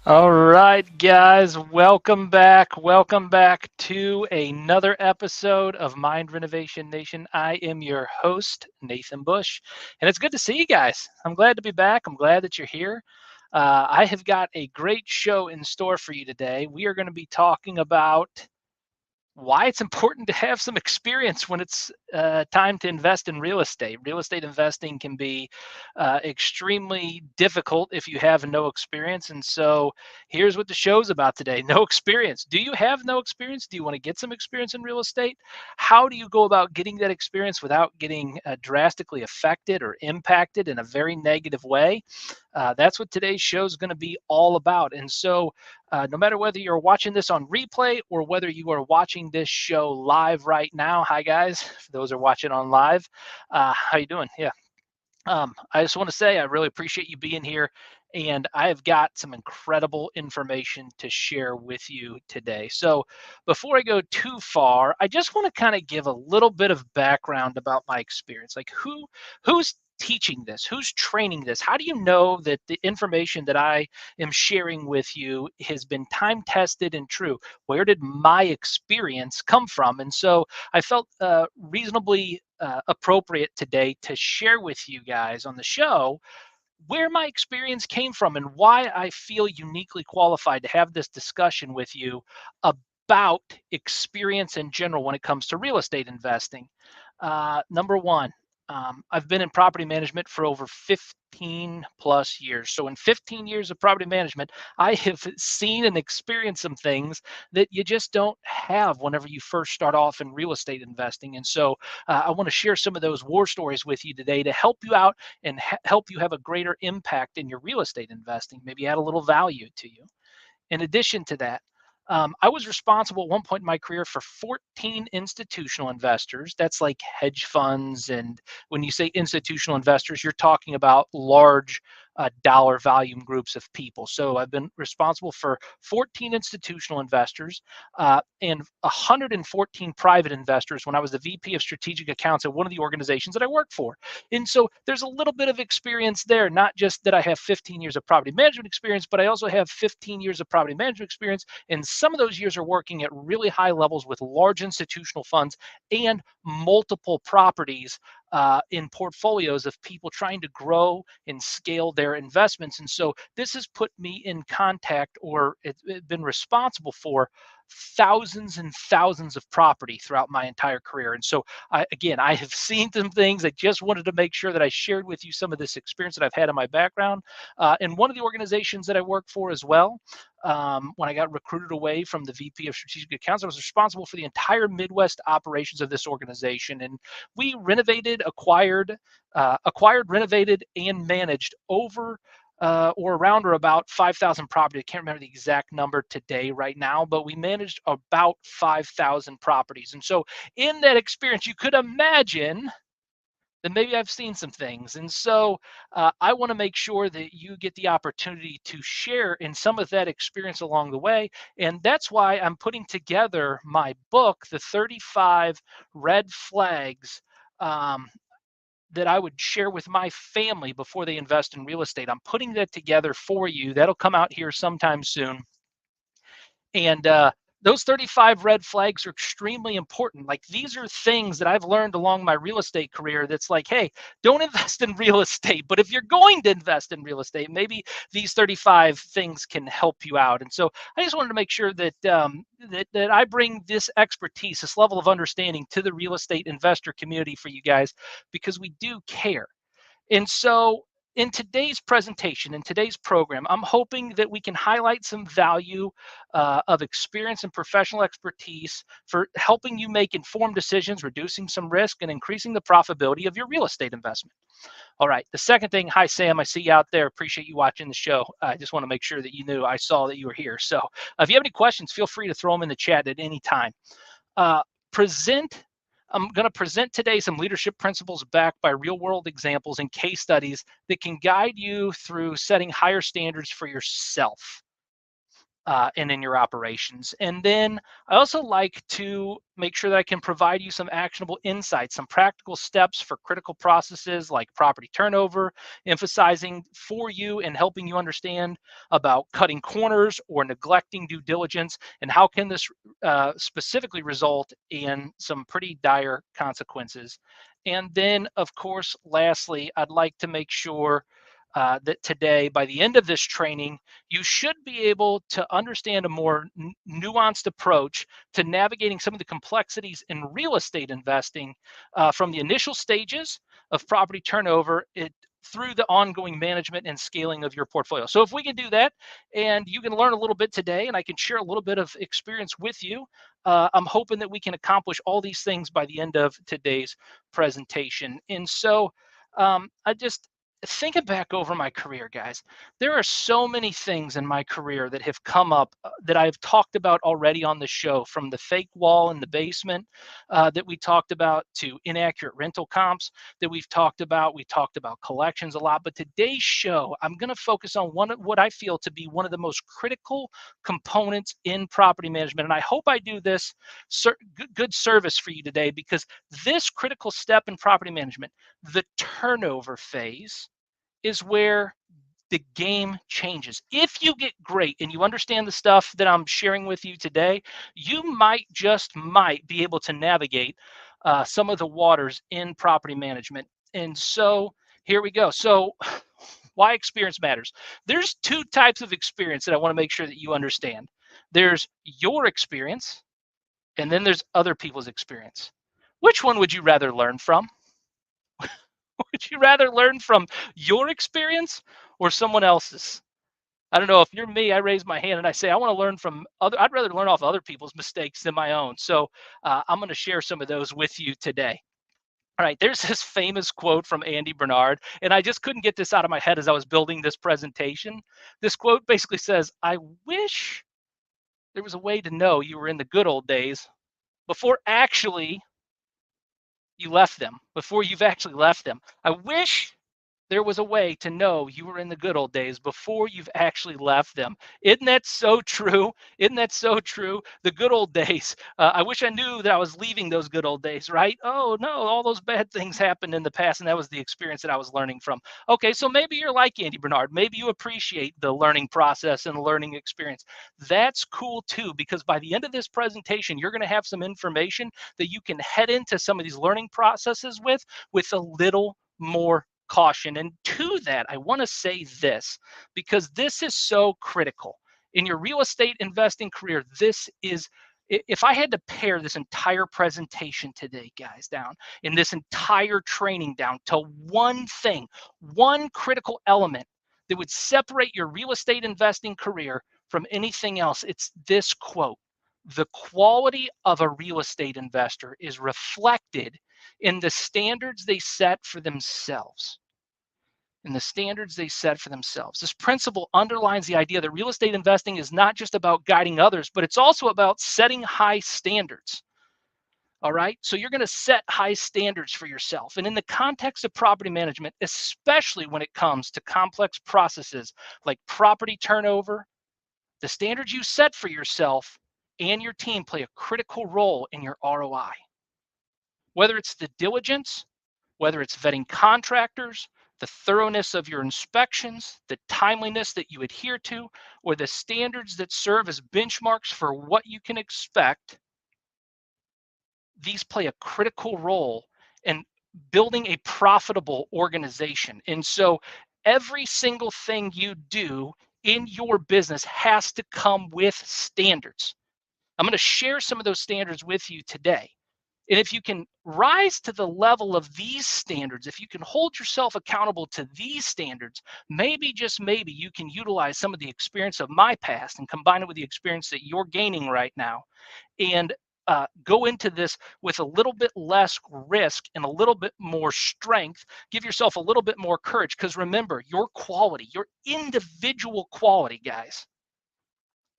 All right, guys, welcome back. Welcome back to another episode of Mind Renovation Nation. I am your host, Nathan Bush, and it's good to see you guys. I'm glad to be back. I'm glad that you're here. I have got a great show in store for you today. We are going to be talking about why it's important to have some experience when it's time to invest in real estate. Real estate investing can be extremely difficult if you have no experience. And so here's what the show's about today: no experience. Do you have no experience? Do you want to get some experience in real estate? How do you go about getting that experience without getting drastically affected or impacted in a very negative way? That's what today's show is going to be all about. And so no matter whether you're watching this on replay or whether you are watching this show live right now, hi guys, for those who are watching on live, how you doing? Yeah, I just want to say I really appreciate you being here, and I have got some incredible information to share with you today. So before I go too far, I just want to kind of give a little bit of background about my experience. Like who's teaching this? Who's training this? How do you know that the information that I am sharing with you has been time tested and true? Where did my experience come from? And so I felt reasonably appropriate today to share with you guys on the show where my experience came from and why I feel uniquely qualified to have this discussion with you about experience in general when it comes to real estate investing. Number one, I've been in property management for over 15 plus years. So, in 15 years of property management, I have seen and experienced some things that you just don't have whenever you first start off in real estate investing. And so, I want to share some of those war stories with you today to help you out and help you have a greater impact in your real estate investing, maybe add a little value to you. In addition to that, I was responsible at one point in my career for 14 institutional investors. That's like hedge funds. And when you say institutional investors, you're talking about large dollar volume groups of people. So I've been responsible for 14 institutional investors and 114 private investors when I was the VP of strategic accounts at one of the organizations that I work for. And so there's a little bit of experience there, not just that I have 15 years of property management experience, but I also have 15 years of property management experience. And some of those years are working at really high levels with large institutional funds and multiple properties in portfolios of people trying to grow and scale their investments. And so this has put me in contact, or it's been responsible for thousands and thousands of property throughout my entire career. And so I have seen some things. I just wanted to make sure that I shared with you some of this experience that I've had in my background. In one of the organizations that I work for as well, when I got recruited away from the VP of strategic accounts, I was responsible for the entire Midwest operations of this organization. And we acquired, renovated, and managed over or around or about 5,000 property. I can't remember the exact number today right now, but we managed about 5,000 properties. And so in that experience, you could imagine that maybe I've seen some things. And so I want to make sure that you get the opportunity to share in some of that experience along the way. And that's why I'm putting together my book, The 35 Red Flags that I would share with my family before they invest in real estate. I'm putting that together for you. That'll come out here sometime soon. And those 35 red flags are extremely important. Like, these are things that I've learned along my real estate career that's like, hey, don't invest in real estate. But if you're going to invest in real estate, maybe these 35 things can help you out. And so I just wanted to make sure that that I bring this expertise, this level of understanding to the real estate investor community for you guys, because we do care. And so in today's presentation, in today's program, I'm hoping that we can highlight some value of experience and professional expertise for helping you make informed decisions, reducing some risk, and increasing the profitability of your real estate investment. All right. The second thing, hi, Sam. I see you out there. Appreciate you watching the show. I just want to make sure that you knew I saw that you were here. So if you have any questions, feel free to throw them in the chat at any time. Uh, present I'm going to present today some leadership principles backed by real world examples and case studies that can guide you through setting higher standards for yourself. and in your operations. And then I also like to make sure that I can provide you some actionable insights, some practical steps for critical processes like property turnover, emphasizing for you and helping you understand about cutting corners or neglecting due diligence, and how can this specifically result in some pretty dire consequences. And then, of course, lastly, I'd like to make sure that today, by the end of this training, you should be able to understand a more nuanced approach to navigating some of the complexities in real estate investing, from the initial stages of property turnover through the ongoing management and scaling of your portfolio. So if we can do that and you can learn a little bit today and I can share a little bit of experience with you, I'm hoping that we can accomplish all these things by the end of today's presentation. And so I just thinking back over my career, guys, there are so many things in my career that have come up that I've talked about already on the show, from the fake wall in the basement that we talked about, to inaccurate rental comps that we've talked about. We talked about collections a lot, but today's show, I'm going to focus on what I feel to be one of the most critical components in property management. And I hope I do this good service for you today, because this critical step in property management, the turnover phase, is where the game changes. If you get great and you understand the stuff that I'm sharing with you today, you might be able to navigate some of the waters in property management. And so here we go. So why experience matters. There's two types of experience that I want to make sure that you understand. There's your experience, and then there's other people's experience. Which one would you rather learn from? Would you rather learn from your experience or someone else's? I don't know. If you're me, I raise my hand and I say I want to learn from other. I'd rather learn off other people's mistakes than my own. So I'm going to share some of those with you today. All right, there's this famous quote from Andy Bernard, and I just couldn't get this out of my head as I was building this presentation. This quote basically says, "I wish there was a way to know you were in the good old days before actually you left them, before you've actually left them. I wish there was a way to know you were in the good old days before you've actually left them." Isn't that so true? Isn't that so true? The good old days. I wish I knew that I was leaving those good old days, right? Oh, no, all those bad things happened in the past, and that was the experience that I was learning from. Okay, so maybe you're like Andy Bernard. Maybe you appreciate the learning process and the learning experience. That's cool too, because by the end of this presentation, you're going to have some information that you can head into some of these learning processes with a little more caution. And to that, I want to say this, because this is so critical in your real estate investing career. This is, if I had to pare this entire presentation today, guys, down, in this entire training down to one thing, one critical element that would separate your real estate investing career from anything else, it's this quote: "The quality of a real estate investor is reflected in the standards they set for themselves." In the standards they set for themselves. This principle underlines the idea that real estate investing is not just about guiding others, but it's also about setting high standards. All right. So you're going to set high standards for yourself. And in the context of property management, especially when it comes to complex processes like property turnover, the standards you set for yourself and your team play a critical role in your ROI. Whether it's the diligence, whether it's vetting contractors, the thoroughness of your inspections, the timeliness that you adhere to, or the standards that serve as benchmarks for what you can expect, these play a critical role in building a profitable organization. And so every single thing you do in your business has to come with standards. I'm going to share some of those standards with you today. And if you can rise to the level of these standards, if you can hold yourself accountable to these standards, maybe, just maybe, you can utilize some of the experience of my past and combine it with the experience that you're gaining right now, and go into this with a little bit less risk and a little bit more strength. Give yourself a little bit more courage, because remember, your quality, your individual quality, guys,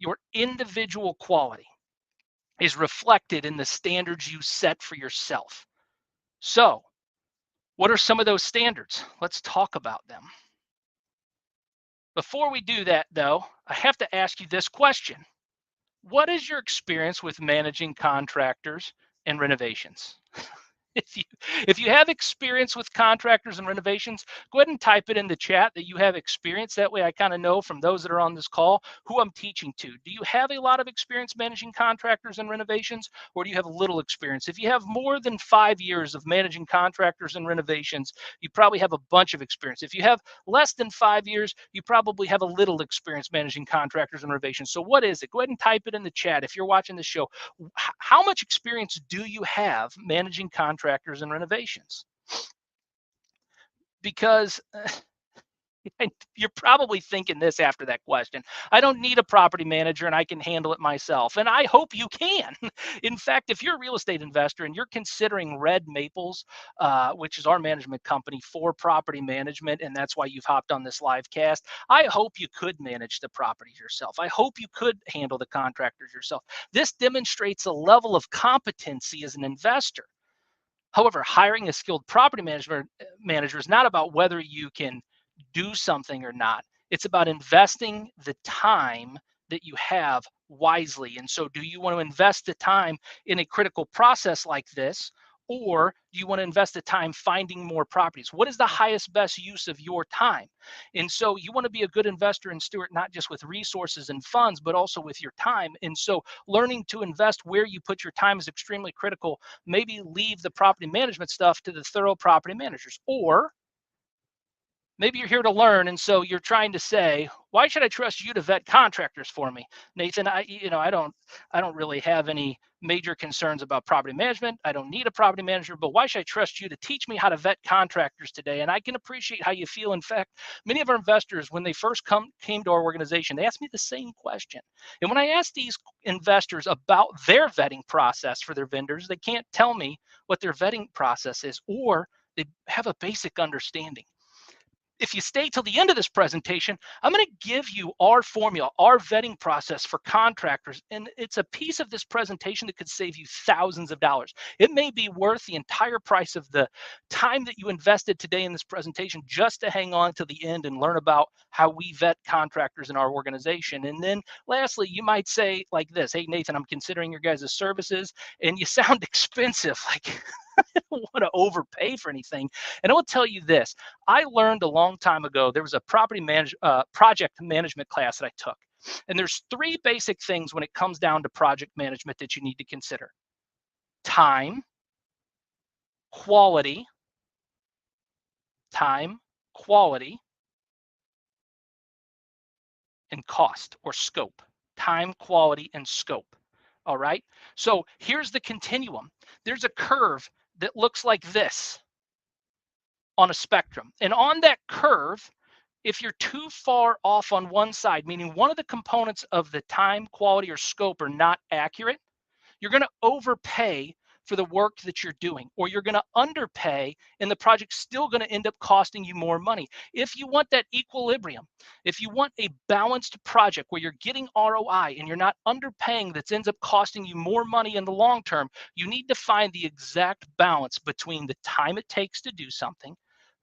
your individual quality is reflected in the standards you set for yourself. So, what are some of those standards? Let's talk about them. Before we do that, though, I have to ask you this question. What is your experience with managing contractors and renovations? if you if you have experience with contractors and renovations, go ahead and type it in the chat that you have experience. That way I kind of know from those that are on this call who I'm teaching to. Do you have a lot of experience managing contractors and renovations, or do you have little experience? If you have more than 5 years of managing contractors and renovations, you probably have a bunch of experience. If you have less than 5 years, you probably have a little experience managing contractors and renovations. So what is it? Go ahead and type it in the chat if you're watching the show. How much experience do you have managing contractors and renovations? Because you're probably thinking this after that question. I don't need a property manager and I can handle it myself. And I hope you can. In fact, if you're a real estate investor and you're considering Red Maples, which is our management company for property management, and that's why you've hopped on this live cast, I hope you could manage the properties yourself. I hope you could handle the contractors yourself. This demonstrates a level of competency as an investor. However, hiring a skilled property manager is not about whether you can do something or not. It's about investing the time that you have wisely. And so, do you want to invest the time in a critical process like this, or do you want to invest the time finding more properties? What is the highest, best use of your time? And so, you want to be a good investor and steward, not just with resources and funds, but also with your time. And so, learning to invest where you put your time is extremely critical. Maybe leave the property management stuff to the thorough property managers. Or maybe you're here to learn, and so you're trying to say, why should I trust you to vet contractors for me? Nathan, I don't really have any major concerns about property management. I don't need a property manager, but why should I trust you to teach me how to vet contractors today? And I can appreciate how you feel. In fact, many of our investors, when they first came to our organization, they asked me the same question. And when I asked these investors about their vetting process for their vendors, they can't tell me what their vetting process is, or they have a basic understanding. If you stay till the end of this presentation, I'm going to give you our formula, our vetting process for contractors. And it's a piece of this presentation that could save you thousands of dollars. It may be worth the entire price of the time that you invested today in this presentation just to hang on to the end and learn about how we vet contractors in our organization. And then lastly, you might say like this, hey, Nathan, I'm considering your guys' services and you sound expensive. Like, I don't want to overpay for anything. And I will tell you this, I learned a long time ago, there was a project management class that I took. And there's three basic things when it comes down to project management that you need to consider: time, quality, time, quality, and cost or scope. Time, quality, and scope. All right. So here's the continuum. There's a curve that looks like this on a spectrum. And on that curve, if you're too far off on one side, meaning one of the components of the time, quality, or scope are not accurate, you're going to overpay for the work that you're doing, or you're going to underpay and the project's still going to end up costing you more money. If you want that equilibrium, if you want a balanced project where you're getting ROI and you're not underpaying that ends up costing you more money in the long term, you need to find the exact balance between the time it takes to do something,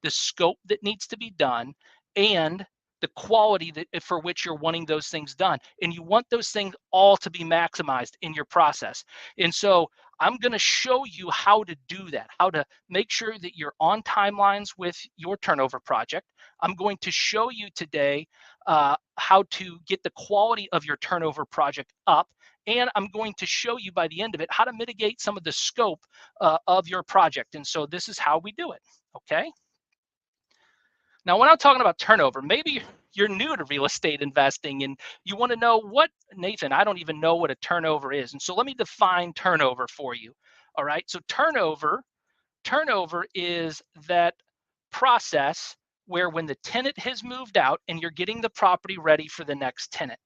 the scope that needs to be done, and the quality that for which you're wanting those things done. And you want those things all to be maximized in your process. And so I'm going to show you how to do that, how to make sure that you're on timelines with your turnover project. I'm going to show you today how to get the quality of your turnover project up. And I'm going to show you by the end of it how to mitigate some of the scope of your project. And so this is how we do it. Okay. Now, when I'm talking about turnover, maybe you're new to real estate investing and you want to know what, Nathan, I don't even know what a turnover is. And so let me define turnover for you. All right. So turnover is that process where when the tenant has moved out and you're getting the property ready for the next tenant.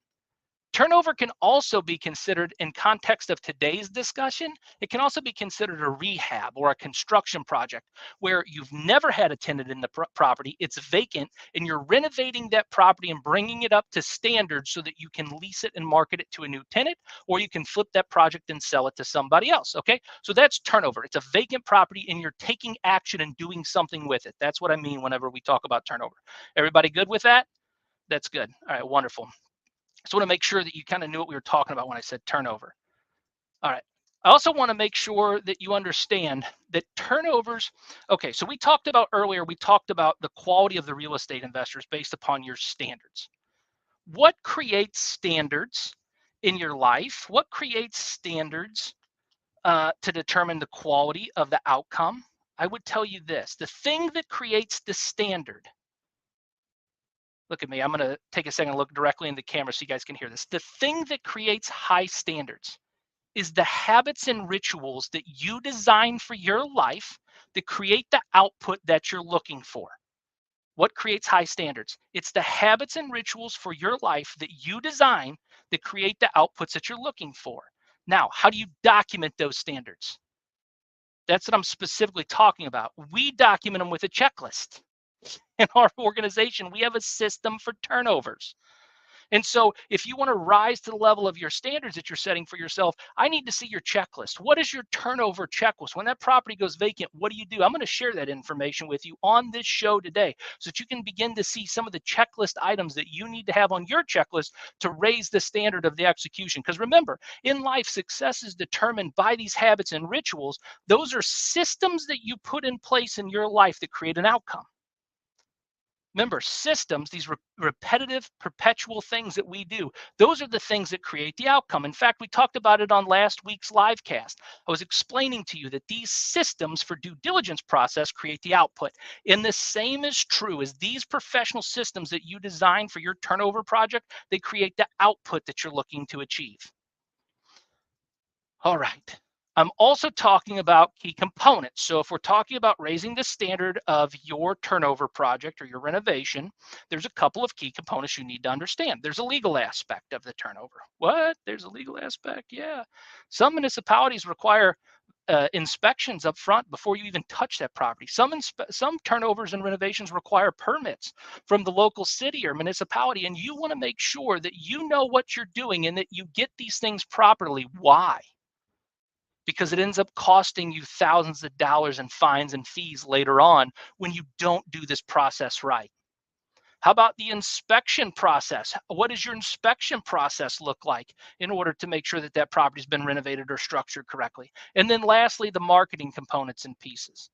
Turnover can also be considered, in context of today's discussion, it can also be considered a rehab or a construction project where you've never had a tenant in the property, it's vacant, and you're renovating that property and bringing it up to standards so that you can lease it and market it to a new tenant, or you can flip that project and sell it to somebody else. Okay, so that's turnover. It's a vacant property and you're taking action and doing something with it. That's what I mean whenever we talk about turnover. Everybody good with that? That's good. All right, wonderful. So I want to make sure that you kind of knew what we were talking about when I said turnover. All right. I also want to make sure that you understand that turnovers, okay, so we talked about earlier, we talked about the quality of the real estate investors based upon your standards. What creates standards in your life? What creates standards to determine the quality of the outcome? I would tell you this, the thing that creates the standard, look at me, I'm going to take a second and look directly in the camera so you guys can hear this. The thing that creates high standards is the habits and rituals that you design for your life that create the output that you're looking for. What creates high standards? It's the habits and rituals for your life that you design that create the outputs that you're looking for. Now, how do you document those standards? That's what I'm specifically talking about. We document them with a checklist. In our organization, we have a system for turnovers. And so if you want to rise to the level of your standards that you're setting for yourself, I need to see your checklist. What is your turnover checklist? When that property goes vacant, what do you do? I'm going to share that information with you on this show today so that you can begin to see some of the checklist items that you need to have on your checklist to raise the standard of the execution. Because remember, in life, success is determined by these habits and rituals. Those are systems that you put in place in your life that create an outcome. Remember, systems, these repetitive, perpetual things that we do, those are the things that create the outcome. In fact, we talked about it on last week's live cast. I was explaining to you that these systems for due diligence process create the output. And the same is true as these professional systems that you design for your turnover project, they create the output that you're looking to achieve. All right. I'm also talking about key components. So if we're talking about raising the standard of your turnover project or your renovation, there's a couple of key components you need to understand. There's a legal aspect of the turnover. What? There's a legal aspect? Yeah. Some municipalities require inspections up front before you even touch that property. Some turnovers and renovations require permits from the local city or municipality, and you want to make sure that you know what you're doing and that you get these things properly. Why? Because it ends up costing you thousands of dollars in fines and fees later on when you don't do this process right. How about the inspection process? What does your inspection process look like in order to make sure that that property's been renovated or structured correctly? And then lastly, the marketing components and pieces.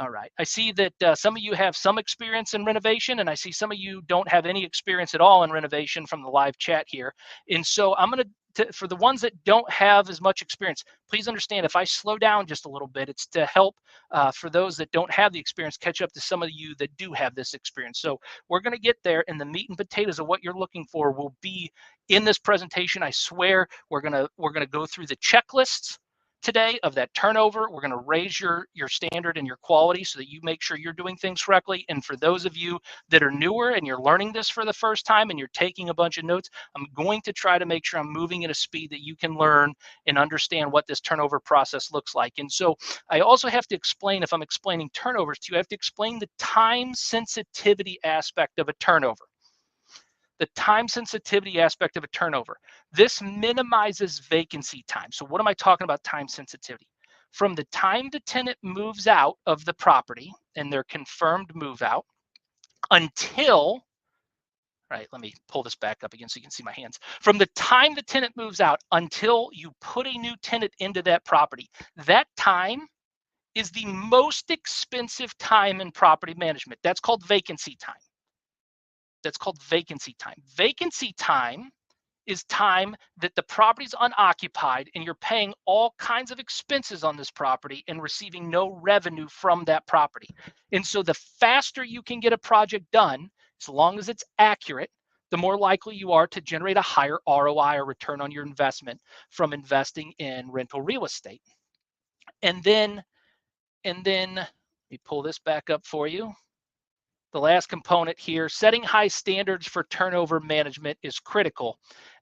All right. I see that some of you have some experience in renovation, and I see some of you don't have any experience at all in renovation from the live chat here. And so I'm going to, for the ones that don't have as much experience, please understand if I slow down just a little bit, it's to help for those that don't have the experience catch up to some of you that do have this experience. So we're going to get there, and the meat and potatoes of what you're looking for will be in this presentation. I swear we're gonna go through the checklists today of that turnover. We're going to raise your standard and your quality so that you make sure you're doing things correctly. And for those of you that are newer and you're learning this for the first time and you're taking a bunch of notes, I'm going to try to make sure I'm moving at a speed that you can learn and understand what this turnover process looks like. And so I also have to explain, if I'm explaining turnovers to you, I have to explain the time sensitivity aspect of a turnover. The time sensitivity aspect of a turnover. This minimizes vacancy time. So what am I talking about time sensitivity? From the time the tenant moves out of the property and their confirmed move out until, right, let me pull this back up again so you can see my hands. From the time the tenant moves out until you put a new tenant into that property, that time is the most expensive time in property management. That's called vacancy time. That's called vacancy time. Vacancy time is time that the property's unoccupied and you're paying all kinds of expenses on this property and receiving no revenue from that property. And so the faster you can get a project done, as long as it's accurate, the more likely you are to generate a higher ROI or return on your investment from investing in rental real estate. And then let me pull this back up for you. The last component here, setting high standards for turnover management is critical.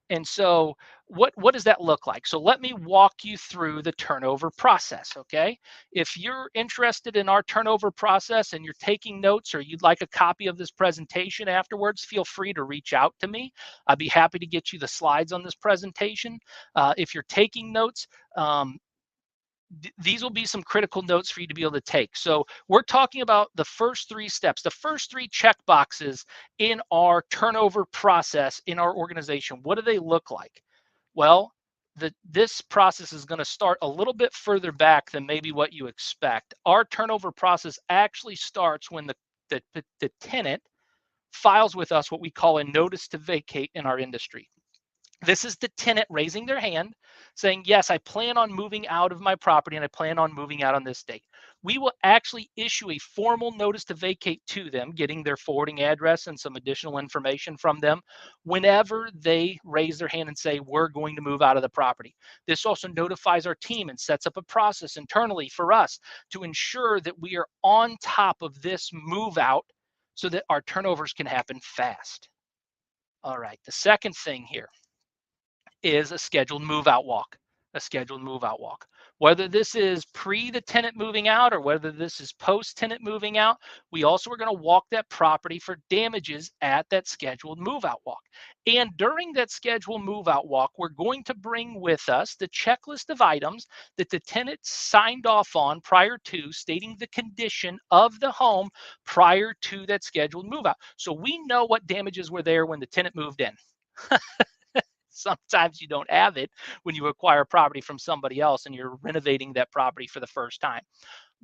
And so what does that look like? So let me walk you through the turnover process, okay? If you're interested in our turnover process and you're taking notes or you'd like a copy of this presentation afterwards, feel free to reach out to me. I'd be happy to get you the slides on this presentation. If you're taking notes, these will be some critical notes for you to be able to take. So we're talking about the first 3 steps, the first 3 check boxes in our turnover process in our organization. What do they look like? Well, this process is going to start a little bit further back than maybe what you expect. Our turnover process actually starts when the tenant files with us what we call a notice to vacate in our industry. This is the tenant raising their hand saying, yes, I plan on moving out of my property and I plan on moving out on this date. We will actually issue a formal notice to vacate to them, getting their forwarding address and some additional information from them whenever they raise their hand and say, we're going to move out of the property. This also notifies our team and sets up a process internally for us to ensure that we are on top of this move out so that our turnovers can happen fast. All right, the second thing here is a scheduled move out walk. A scheduled move out walk. Whether this is pre the tenant moving out or whether this is post tenant moving out, we also are going to walk that property for damages at that scheduled move out walk. And during that scheduled move out walk, we're going to bring with us the checklist of items that the tenant signed off on prior to, stating the condition of the home prior to that scheduled move out. So we know what damages were there when the tenant moved in. Sometimes you don't have it when you acquire property from somebody else and you're renovating that property for the first time.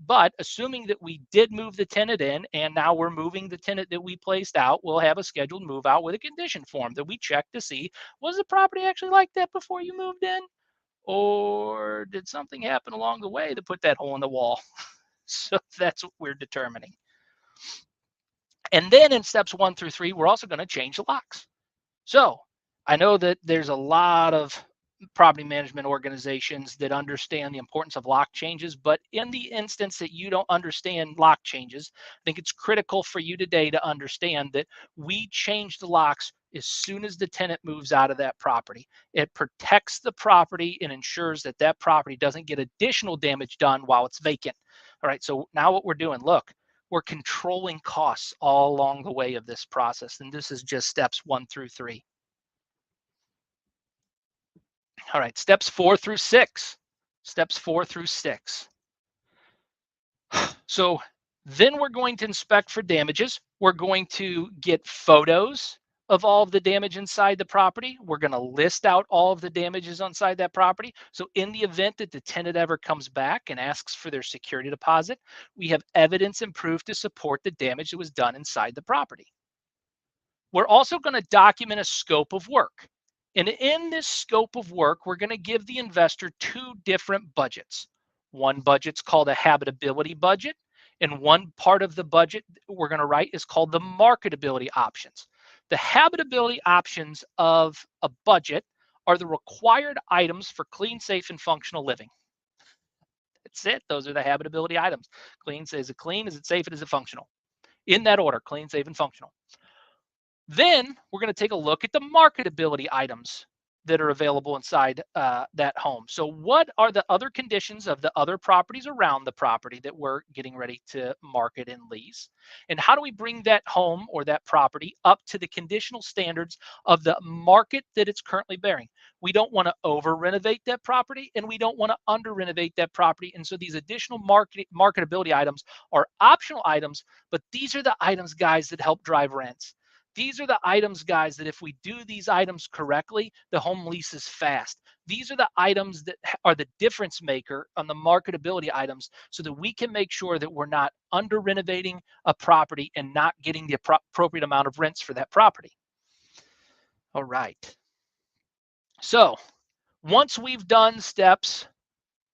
But assuming that we did move the tenant in and now we're moving the tenant that we placed out, we'll have a scheduled move out with a condition form that we check to see, was the property actually like that before you moved in? Or did something happen along the way to put that hole in the wall? So that's what we're determining. And then in steps 1 through 3, we're also going to change the locks. So I know that there's a lot of property management organizations that understand the importance of lock changes, but in the instance that you don't understand lock changes, I think it's critical for you today to understand that we change the locks as soon as the tenant moves out of that property. It protects the property and ensures that that property doesn't get additional damage done while it's vacant. All right, so now what we're doing, look, we're controlling costs all along the way of this process, and this is just steps 1 through 3. All right, steps 4 through 6. Steps 4 through 6. So then we're going to inspect for damages. We're going to get photos of all of the damage inside the property. We're going to list out all of the damages inside that property. So in the event that the tenant ever comes back and asks for their security deposit, we have evidence and proof to support the damage that was done inside the property. We're also going to document a scope of work. And in this scope of work, we're going to give the investor 2 different budgets. One budget's called a habitability budget, and one part of the budget we're going to write is called the marketability options. The habitability options of a budget are the required items for clean, safe, and functional living. That's it. Those are the habitability items. Clean, is it clean? Is it safe? And is it functional? In that order, clean, safe, and functional. Then we're going to take a look at the marketability items that are available inside that home. So what are the other conditions of the other properties around the property that we're getting ready to market and lease? And how do we bring that home or that property up to the conditional standards of the market that it's currently bearing? We don't want to over renovate that property and we don't want to under renovate that property. And so these additional marketability items are optional items, but these are the items, guys, that help drive rents. These are the items, guys, that if we do these items correctly, the home leases fast. These are the items that are the difference maker on the marketability items so that we can make sure that we're not under renovating a property and not getting the appropriate amount of rents for that property. All right. So once we've done steps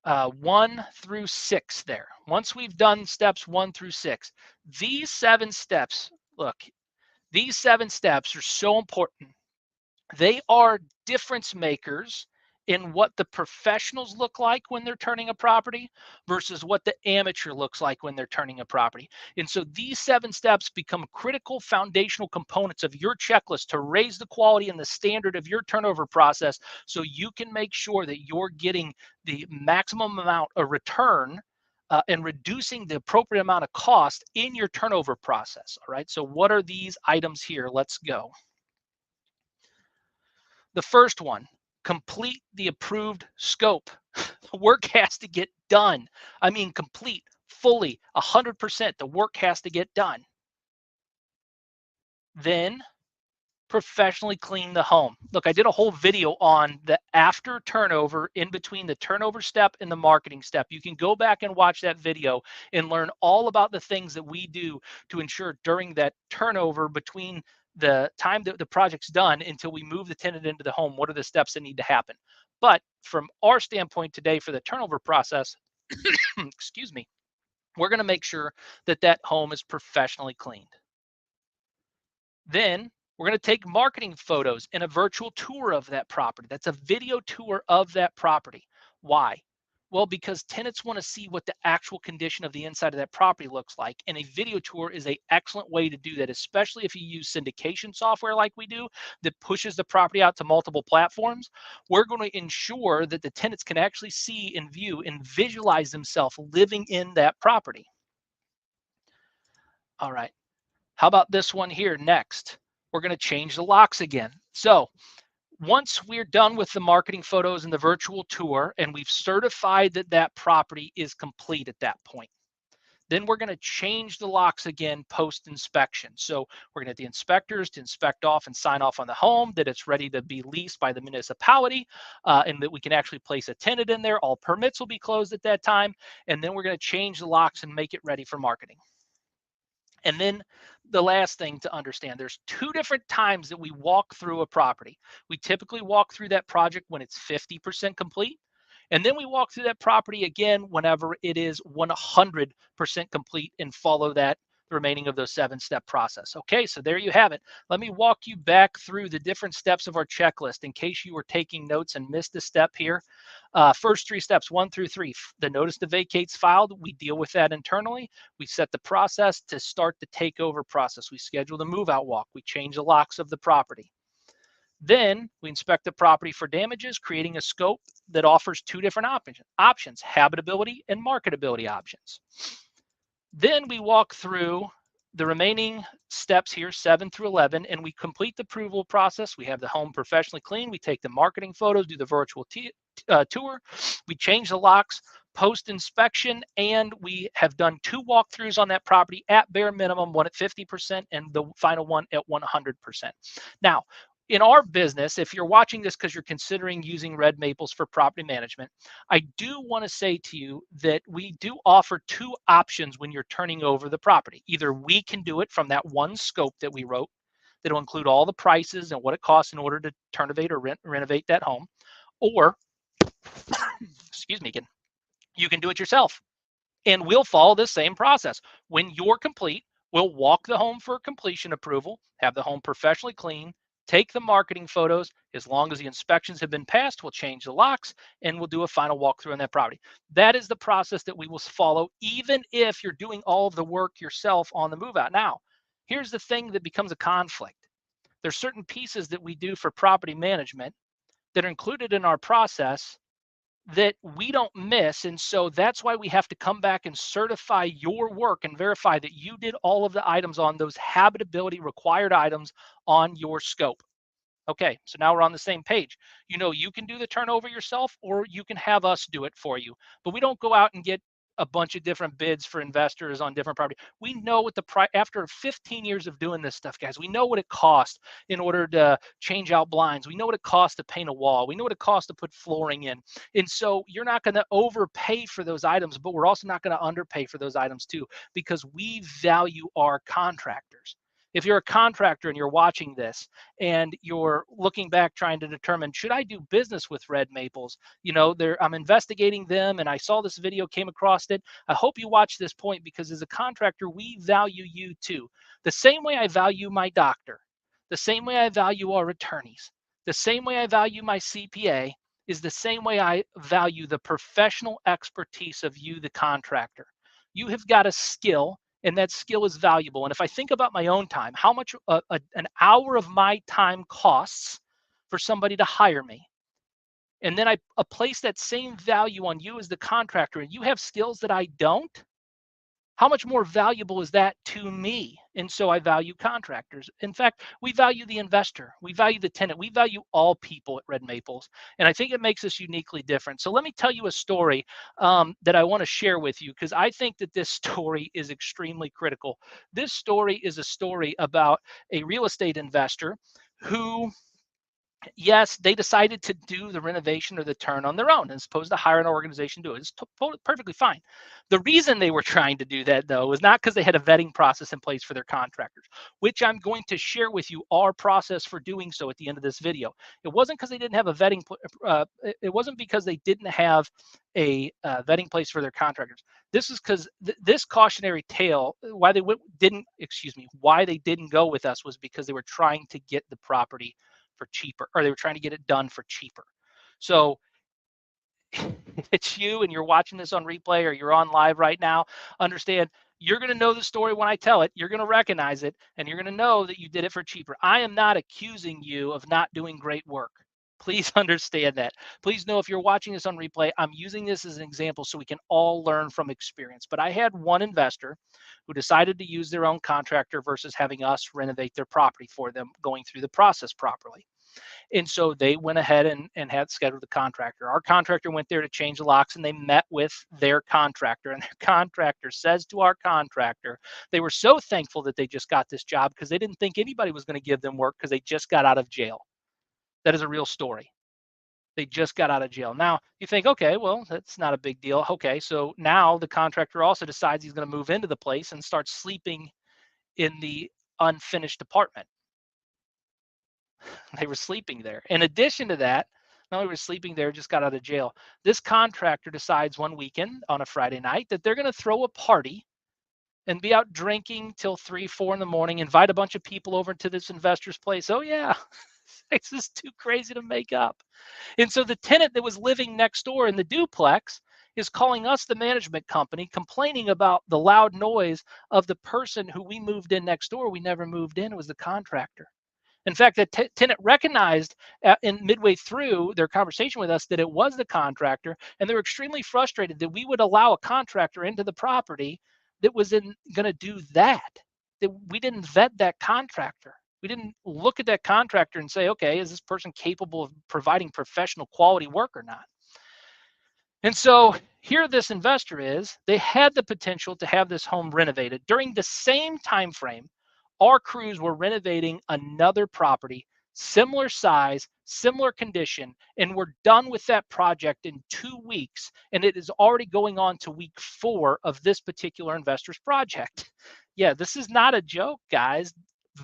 1 through 6 there, once we've done steps 1 through 6, these 7 steps, look, these 7 steps are so important. They are difference makers in what the professionals look like when they're turning a property versus what the amateur looks like when they're turning a property. And so these 7 steps become critical foundational components of your checklist to raise the quality and the standard of your turnover process so you can make sure that you're getting the maximum amount of return and reducing the appropriate amount of cost in your turnover process. All right. So what are these items here? Let's go. The first one, Complete the approved scope. The work has to get done. I mean, complete, fully, 100%. The work has to get done. Then professionally clean the home. Look, I did a whole video on the after turnover, in between the turnover step and the marketing step. You can go back and watch that video and learn all about the things that we do to ensure during that turnover, between the time that the project's done until we move the tenant into the home, what are the steps that need to happen. But from our standpoint today for the turnover process, excuse me, we're going to make sure that that home is professionally cleaned. Then we're going to take marketing photos and a virtual tour of that property. That's a video tour of that property. Why? Well, because tenants want to see what the actual condition of the inside of that property looks like. And a video tour is an excellent way to do that, especially if you use syndication software like we do that pushes the property out to multiple platforms. We're going to ensure that the tenants can actually see and view and visualize themselves living in that property. All right. How about this one here next? We're going to change the locks again. So once we're done with the marketing photos and the virtual tour, and we've certified that that property is complete at that point, then we're going to change the locks again post inspection. So we're going to get the inspectors to inspect off and sign off on the home, that it's ready to be leased by the municipality, and that we can actually place a tenant in there. All permits will be closed at that time. And then we're going to change the locks and make it ready for marketing. And then the last thing to understand, there's two different times that we walk through a property. We typically walk through that project when it's 50% complete. And then we walk through that property again whenever it is 100% complete, and follow that, the remaining of those 7-step process. Okay, so there you have it. Let me walk you back through the different steps of our checklist in case you were taking notes and missed a step here. First 3 steps, 1 through 3. The notice to vacate's filed. We deal with that internally. We set the process to start the takeover process. We schedule the move out walk. We change the locks of the property. Then we inspect the property for damages, creating a scope that offers 2 different options, habitability and marketability options. Then we walk through the remaining steps here, 7 through 11, and we complete the approval process. We have the home professionally cleaned. We take the marketing photos, do the virtual tour. We change the locks post inspection, and we have done 2 walkthroughs on that property at bare minimum, one at 50% and the final one at 100%. Now, in our business, if you're watching this because you're considering using Red Maples for property management, I do want to say to you that we do offer 2 options when you're turning over the property. Either we can do it from that one scope that we wrote, that'll include all the prices and what it costs in order to renovate or renovate that home, or excuse me again, you can do it yourself. And we'll follow the same process. When you're complete, we'll walk the home for completion approval, have the home professionally clean, take the marketing photos. As long as the inspections have been passed, we'll change the locks and we'll do a final walkthrough on that property. That is the process that we will follow, even if you're doing all of the work yourself on the move out. Now, here's the thing that becomes a conflict. There's certain pieces that we do for property management that are included in our process that we don't miss. And so that's why we have to come back and certify your work and verify that you did all of the items on those habitability required items on your scope. Okay, so now we're on the same page. You know, you can do the turnover yourself, or you can have us do it for you. But we don't go out and get a bunch of different bids for investors on different property. We know what the price, after 15 years of doing this stuff, guys, we know what it costs in order to change out blinds. We know what it costs to paint a wall. We know what it costs to put flooring in. And so you're not going to overpay for those items, but we're also not going to underpay for those items too, because we value our contractors. If you're a contractor and you're watching this and you're looking back trying to determine, should I do business with Red Maples? You know, I'm investigating them and I saw this video, came across it. I hope you watch this point, because as a contractor, we value you too. The same way I value my doctor, the same way I value our attorneys, the same way I value my CPA is the same way I value the professional expertise of you, the contractor. You have got a skill, and that skill is valuable. And if I think about my own time, how much an hour of my time costs for somebody to hire me, and then I place that same value on you as the contractor, and you have skills that I don't, How much more valuable is that to me? And so I value contractors. In fact, we value the investor, we value the tenant, we value all people at Red Maples. And I think it makes us uniquely different. So let me tell you a story that I want to share with you because I think that this story is extremely critical. This story is a story about a real estate investor who, yes, they decided to do the renovation or the turn on their own as opposed to hire an organization to do it. It's perfectly fine. The reason they were trying to do that, though, was not because they had a vetting process in place for their contractors, which I'm going to share with you our process for doing so at the end of this video. It wasn't because they didn't have a vetting. It wasn't because they didn't have a vetting place for their contractors. This is because this cautionary tale, why they why they didn't go with us was because they were trying to get the property for cheaper, or they were trying to get it done for cheaper. So it's you and you're watching this on replay or you're on live right now, understand you're going to know the story when I tell it. You're going to recognize it and you're going to know that you did it for cheaper. I am not accusing you of not doing great work. Please understand that. Please know if you're watching this on replay, I'm using this as an example so we can all learn from experience. But I had one investor who decided to use their own contractor versus having us renovate their property for them, going through the process properly. And so they went ahead and had scheduled a contractor. Our contractor went there to change the locks and they met with their contractor. And their contractor says to our contractor, they were so thankful that they just got this job because they didn't think anybody was going to give them work because they just got out of jail. That is a real story. They just got out of jail. Now you think, okay, well, that's not a big deal. Okay, so now the contractor also decides he's going to move into the place and start sleeping in the unfinished apartment. They were sleeping there. In addition to that, not only were sleeping there, just got out of jail. This contractor decides one weekend on a Friday night that they're going to throw a party and be out drinking till 3, 4 in the morning, invite a bunch of people over to this investor's place. Oh, yeah, this is too crazy to make up. And so the tenant that was living next door in the duplex is calling us, the management company, complaining about the loud noise of the person who we moved in next door. We never moved in. It was the contractor. In fact, the tenant recognized in midway through their conversation with us that it was the contractor, and they were extremely frustrated that we would allow a contractor into the property that was going to do that. That we didn't vet that contractor. We didn't look at that contractor and say, okay, is this person capable of providing professional quality work or not? And so here this investor is, they had the potential to have this home renovated. During the same time frame, our crews were renovating another property, similar size, similar condition, and we're done with that project in 2 weeks. And it is already going on to week 4 of this particular investor's project. Yeah, this is not a joke, guys.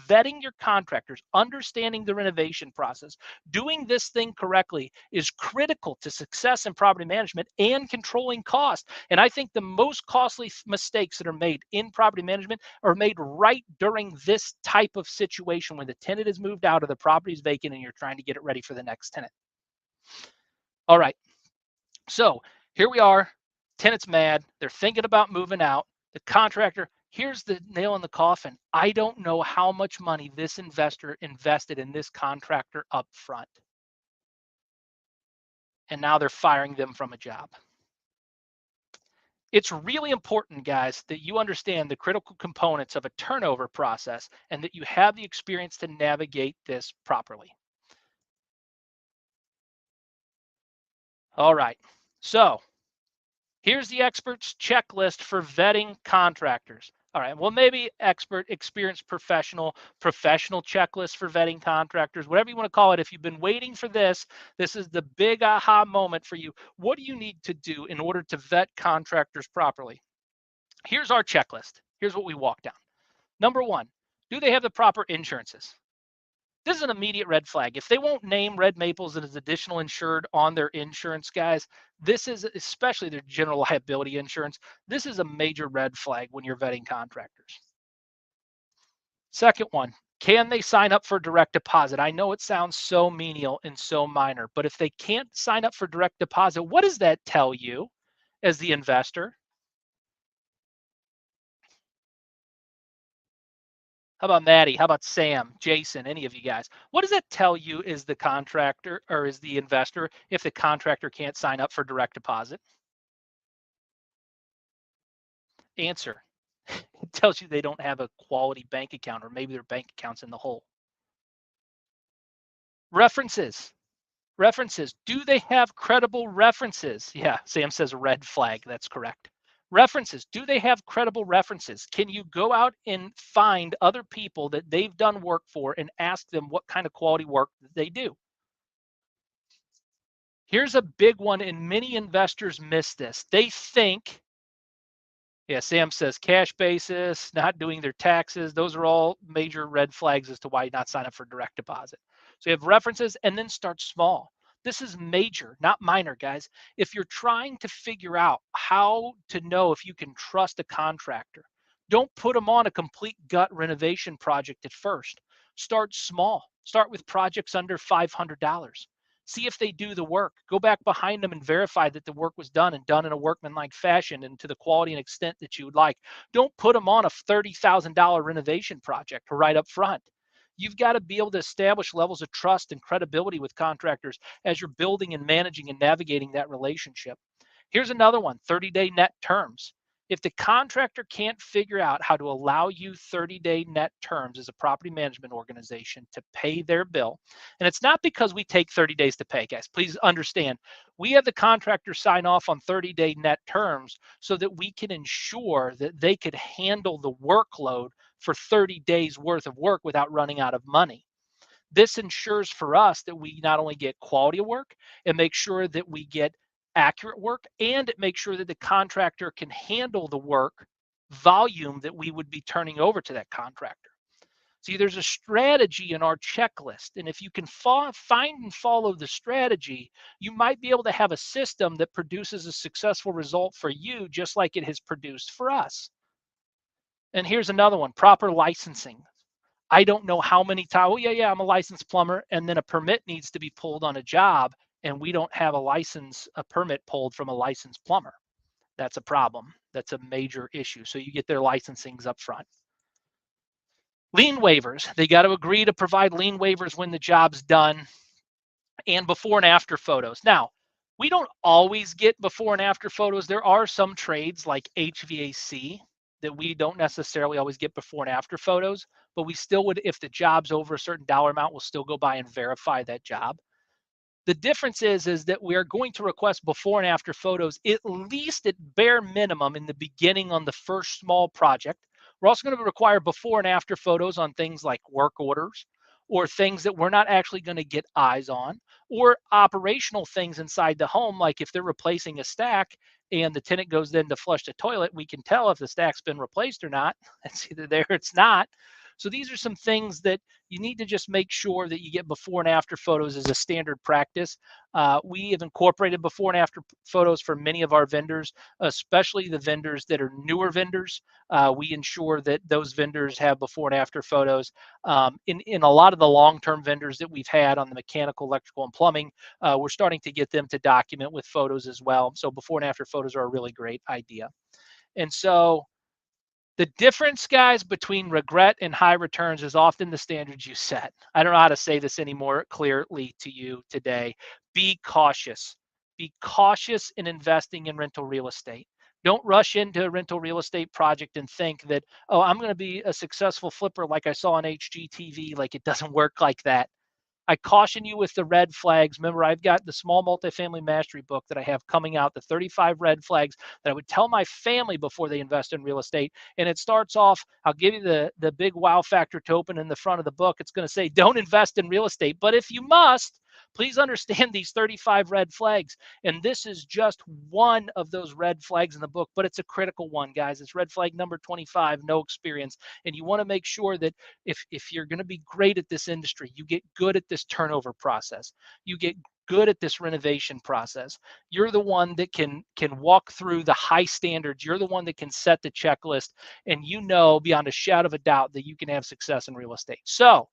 Vetting your contractors, understanding the renovation process, doing this thing correctly is critical to success in property management and controlling cost. And I think the most costly mistakes that are made in property management are made right during this type of situation when the tenant is moved out or the property is vacant and you're trying to get it ready for the next tenant. All right. So here we are. Tenant's mad. They're thinking about moving out. The contractor, here's the nail in the coffin. I don't know how much money this investor invested in this contractor up front. And now they're firing them from a job. It's really important, guys, that you understand the critical components of a turnover process and that you have the experience to navigate this properly. All right. So here's the expert's checklist for vetting contractors. All right, well, maybe expert, experienced professional checklist for vetting contractors, whatever you want to call it. If you've been waiting for this, this is the big aha moment for you. What do you need to do in order to vet contractors properly? Here's our checklist. Here's what we walk down. Number 1, do they have the proper insurances? This is an immediate red flag. If they won't name Red Maples as additional insured on their insurance, guys, this is, especially their general liability insurance, this is a major red flag when you're vetting contractors. Second one, can they sign up for direct deposit? I know it sounds so menial and so minor, but if they can't sign up for direct deposit, what does that tell you as the investor? How about Maddie? How about Sam, Jason, any of you guys? What does that tell you is the contractor or is the investor if the contractor can't sign up for direct deposit? Answer. It tells you they don't have a quality bank account, or maybe their bank account's in the hole. References. References. Do they have credible references? Yeah, Sam says red flag. That's correct. References. Do they have credible references? Can you go out and find other people that they've done work for and ask them what kind of quality work they do? Here's a big one, and many investors miss this. They think, yeah, Sam says cash basis, not doing their taxes. Those are all major red flags as to why not sign up for direct deposit. So you have references and then start small. This is major, not minor, guys. If you're trying to figure out how to know if you can trust a contractor, don't put them on a complete gut renovation project at first. Start small. Start with projects under $500. See if they do the work. Go back behind them and verify that the work was done and done in a workmanlike fashion and to the quality and extent that you would like. Don't put them on a $30,000 renovation project right up front. You've got to be able to establish levels of trust and credibility with contractors as you're building and managing and navigating that relationship. Here's another one, 30-day net terms. If the contractor can't figure out how to allow you 30-day net terms as a property management organization to pay their bill, and it's not because we take 30 days to pay, guys, please understand, we have the contractor sign off on 30-day net terms so that we can ensure that they could handle the workload for 30 days worth of work without running out of money. This ensures for us that we not only get quality of work and make sure that we get accurate work, and it makes sure that the contractor can handle the work volume that we would be turning over to that contractor. See, there's a strategy in our checklist, and if you can find and follow the strategy, you might be able to have a system that produces a successful result for you, just like it has produced for us. And here's another one, proper licensing. I don't know how many times, oh, yeah, I'm a licensed plumber, and then a permit needs to be pulled on a job, and we don't have a permit pulled from a licensed plumber. That's a problem. That's a major issue. So you get their licensings up front. Lien waivers. They got to agree to provide lien waivers when the job's done, and before and after photos. Now, we don't always get before and after photos. There are some trades like HVAC that we don't necessarily always get before and after photos, but we still would, if the job's over a certain dollar amount, we'll still go by and verify that job. The difference is that we are going to request before and after photos, at least at bare minimum in the beginning on the first small project. We're also going to require before and after photos on things like work orders or things that we're not actually going to get eyes on, or operational things inside the home, like if they're replacing a stack and the tenant goes in to flush the toilet, we can tell if the stack's been replaced or not. It's either there or it's not. So these are some things that you need to just make sure that you get before and after photos as a standard practice. We have incorporated before and after photos for many of our vendors, especially the vendors that are newer vendors. We ensure that those vendors have before and after photos. In a lot of the long-term vendors that we've had on the mechanical, electrical, and plumbing, we're starting to get them to document with photos as well. So before and after photos are a really great idea. And so the difference, guys, between regret and high returns is often the standards you set. I don't know how to say this any more clearly to you today. Be cautious. Be cautious in investing in rental real estate. Don't rush into a rental real estate project and think that, oh, I'm going to be a successful flipper like I saw on HGTV. Like, it doesn't work like that. I caution you with the red flags. Remember, I've got the small multifamily mastery book that I have coming out, the 35 red flags that I would tell my family before they invest in real estate. And it starts off, I'll give you the big wow factor to open in the front of the book. It's going to say, don't invest in real estate. But if you must, please understand these 35 red flags. And this is just one of those red flags in the book, but it's a critical one, guys. It's red flag number 25, no experience. And you want to make sure that if you're going to be great at this industry, you get good at this turnover process. You get good at this renovation process. You're the one that can walk through the high standards. You're the one that can set the checklist, and you know beyond a shadow of a doubt that you can have success in real estate. So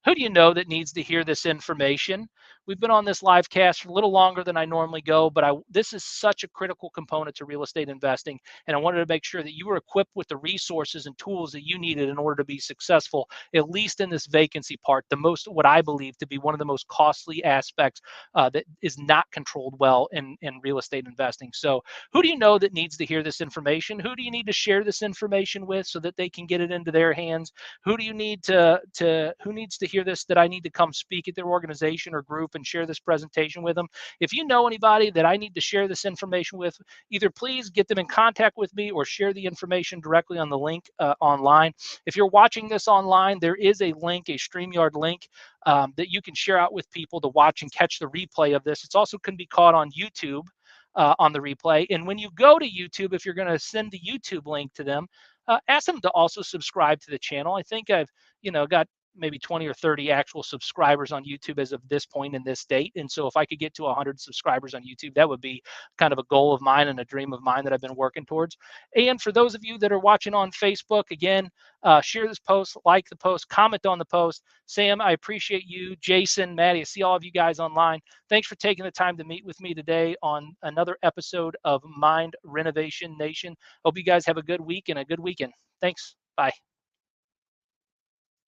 who do you know that needs to hear this information? we've been on this live cast for a little longer than I normally go, but this is such a critical component to real estate investing, and I wanted to make sure that you were equipped with the resources and tools that you needed in order to be successful, at least in this vacancy part, the most, what I believe to be one of the most costly aspects that is not controlled well in real estate investing. So who do you know that needs to hear this information? Who do you need to share this information with so that they can get it into their hands? Who do you need to who needs to hear this, that I need to come speak at their organization or group and share this presentation with them? If you know anybody that I need to share this information with, either please get them in contact with me or share the information directly on the link online. If you're watching this online, there is a link, a StreamYard link, that you can share out with people to watch and catch the replay of this. It's also can be caught on YouTube on the replay. And when you go to YouTube, if you're going to send the YouTube link to them, ask them to also subscribe to the channel. I think I've, got maybe 20 or 30 actual subscribers on YouTube as of this point in this date. And so if I could get to 100 subscribers on YouTube, that would be kind of a goal of mine and a dream of mine that I've been working towards. And for those of you that are watching on Facebook, again, share this post, like the post, comment on the post. Sam, I appreciate you. Jason, Maddie, I see all of you guys online. Thanks for taking the time to meet with me today on another episode of Mind Renovation Nation. Hope you guys have a good week and a good weekend. Thanks. Bye.